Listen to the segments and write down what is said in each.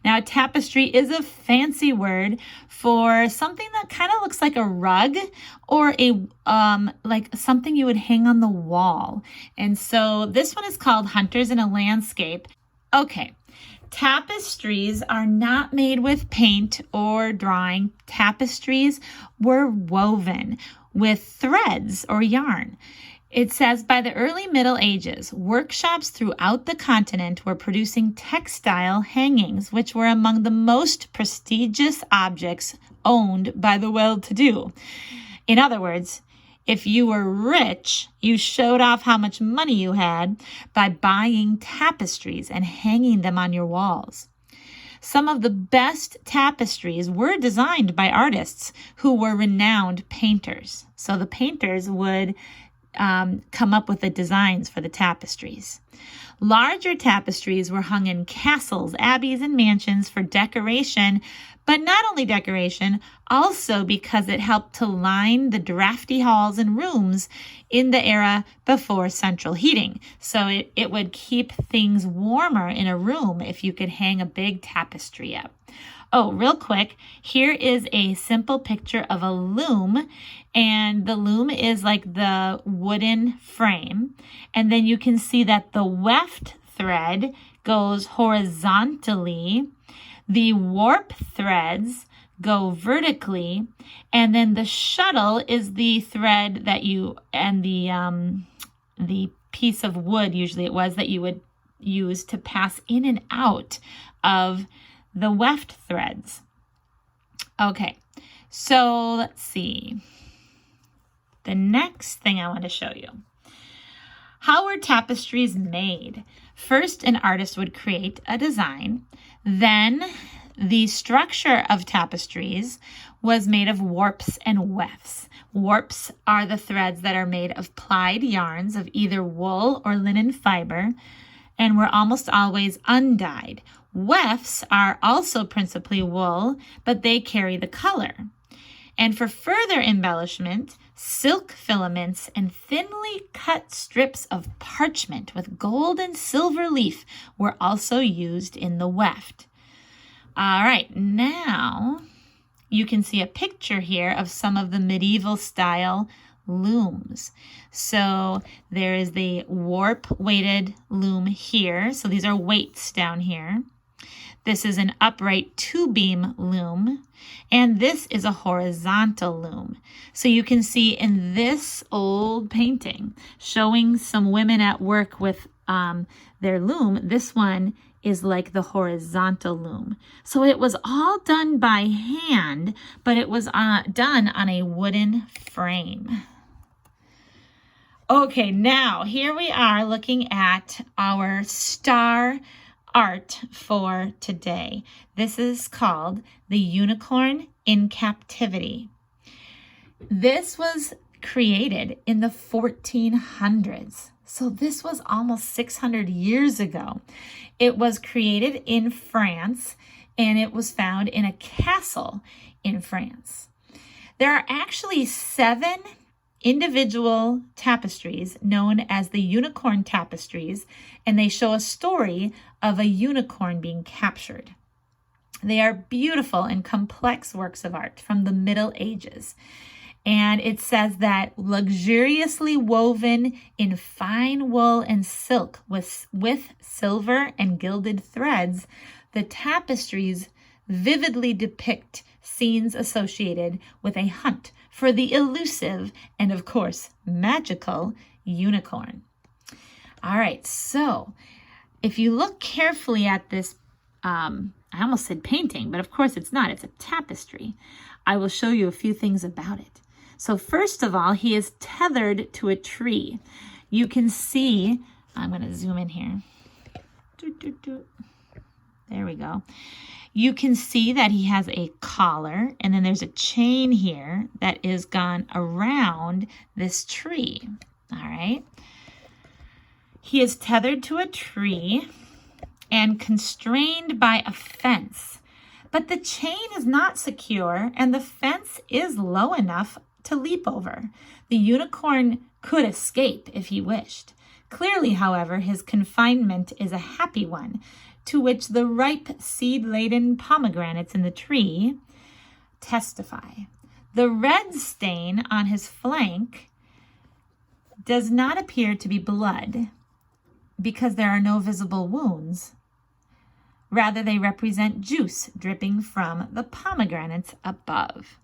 Now, a tapestry is a fancy word for something that kind of looks like a rug or a like something you would hang on the wall. And so this one is called Hunters in a Landscape. Okay. Tapestries are not made with paint or drawing. Tapestries were woven with threads or yarn. It says by the early Middle Ages, workshops throughout the continent were producing textile hangings, which were among the most prestigious objects owned by the well-to-do. In other words, if you were rich, you showed off how much money you had by buying tapestries and hanging them on your walls. Some of the best tapestries were designed by artists who were renowned painters. So the painters would come up with the designs for the tapestries. Larger tapestries were hung in castles, abbeys, and mansions for decoration, but not only decoration, also because it helped to line the drafty halls and rooms in the era before central heating. So it would keep things warmer in a room if you could hang a big tapestry up. Oh, real quick, here is a simple picture of a loom, and the loom is like the wooden frame, and then you can see that the weft thread goes horizontally, the warp threads go vertically, and then the shuttle is the thread that you, and the piece of wood, usually it was, that you would use to pass in and out of the weft threads. Okay, so let's see. The next thing I want to show you. How were tapestries made? First, an artist would create a design. Then, the structure of tapestries was made of warps and wefts. Warps are the threads that are made of plied yarns of either wool or linen fiber and were almost always undyed. Wefts are also principally wool, but they carry the color. And for further embellishment, silk filaments and thinly cut strips of parchment with gold and silver leaf were also used in the weft. All right, now you can see a picture here of some of the medieval style looms. So there is the warp weighted loom here. So these are weights down here. This is an upright two-beam loom, and this is a horizontal loom. So you can see in this old painting showing some women at work with their loom, this one is like the horizontal loom. So it was all done by hand, but it was done on a wooden frame. Okay, now here we are looking at our star art for today. This is called The Unicorn in Captivity. This was created in the 1400s. So this was almost 600 years ago. It was created in France, and it was found in a castle in France. There are actually 7 individual tapestries known as the unicorn tapestries, and they show a story of a unicorn being captured. They are beautiful and complex works of art from the Middle Ages. And it says that luxuriously woven in fine wool and silk with silver and gilded threads, the tapestries vividly depict scenes associated with a hunt for the elusive and, of course, magical unicorn. All right, so if you look carefully at this, I almost said painting, but of course it's not. It's a tapestry. I will show you a few things about it. So first of all, he is tethered to a tree. You can see, I'm going to zoom in here. There we go. You can see that he has a collar, and then there's a chain here that is gone around this tree. All right. He is tethered to a tree and constrained by a fence. But the chain is not secure, and the fence is low enough to leap over. The unicorn could escape if he wished. Clearly, however, his confinement is a happy one to which the ripe seed-laden pomegranates in the tree testify. The red stain on his flank does not appear to be blood because there are no visible wounds. Rather, they represent juice dripping from the pomegranates above.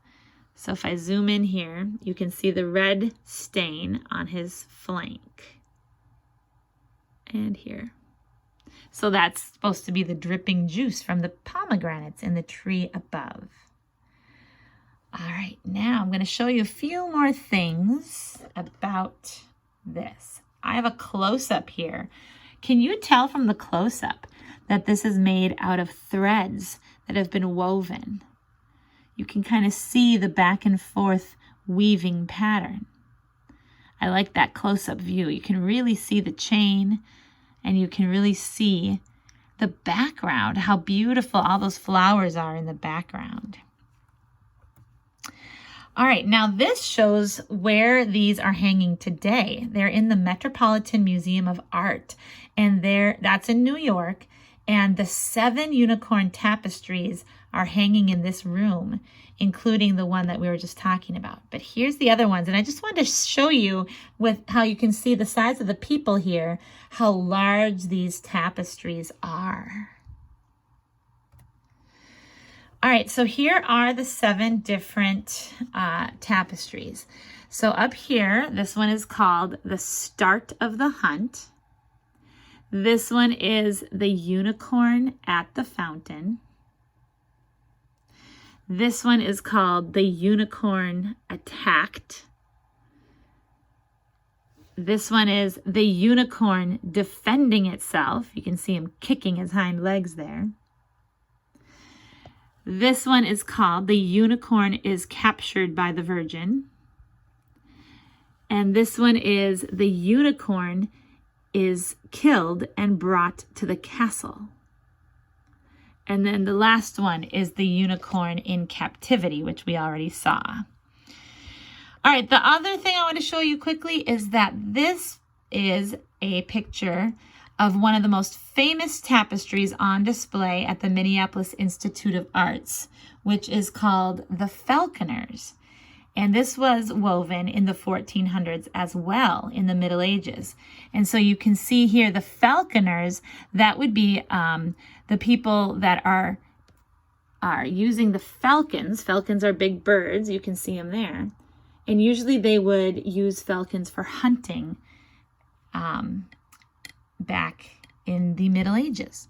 So if I zoom in here, you can see the red stain on his flank. And here. So that's supposed to be the dripping juice from the pomegranates in the tree above. All right, now I'm going to show you a few more things about this. I have a close-up here. Can you tell from the close-up that this is made out of threads that have been woven? You can kind of see the back and forth weaving pattern. I like that close-up view. You can really see the chain, and you can really see the background, how beautiful all those flowers are in the background. All right, now this shows where these are hanging today. They're in the Metropolitan Museum of Art, and that's in New York, and the 7 unicorn tapestries are hanging in this room, including the one that we were just talking about. But here's the other ones, and I just wanted to show you with how you can see the size of the people here, how large these tapestries are. All right, so here are the 7 different tapestries. So up here, this one is called The Start of the Hunt. This one is The Unicorn at the Fountain. This one is called The Unicorn Attacked. This one is The Unicorn Defending Itself. You can see him kicking his hind legs there. This one is called The Unicorn is Captured by the Virgin. And this one is The Unicorn is Killed and Brought to the Castle. And then the last one is The Unicorn in Captivity, which we already saw. All right, the other thing I want to show you quickly is that this is a picture of one of the most famous tapestries on display at the Minneapolis Institute of Arts, which is called The Falconers. And this was woven in the 1400s as well, in the Middle Ages. And so you can see here the falconers, that would be the people that are using the falcons. Falcons are big birds, you can see them there. And usually they would use falcons for hunting back in the Middle Ages.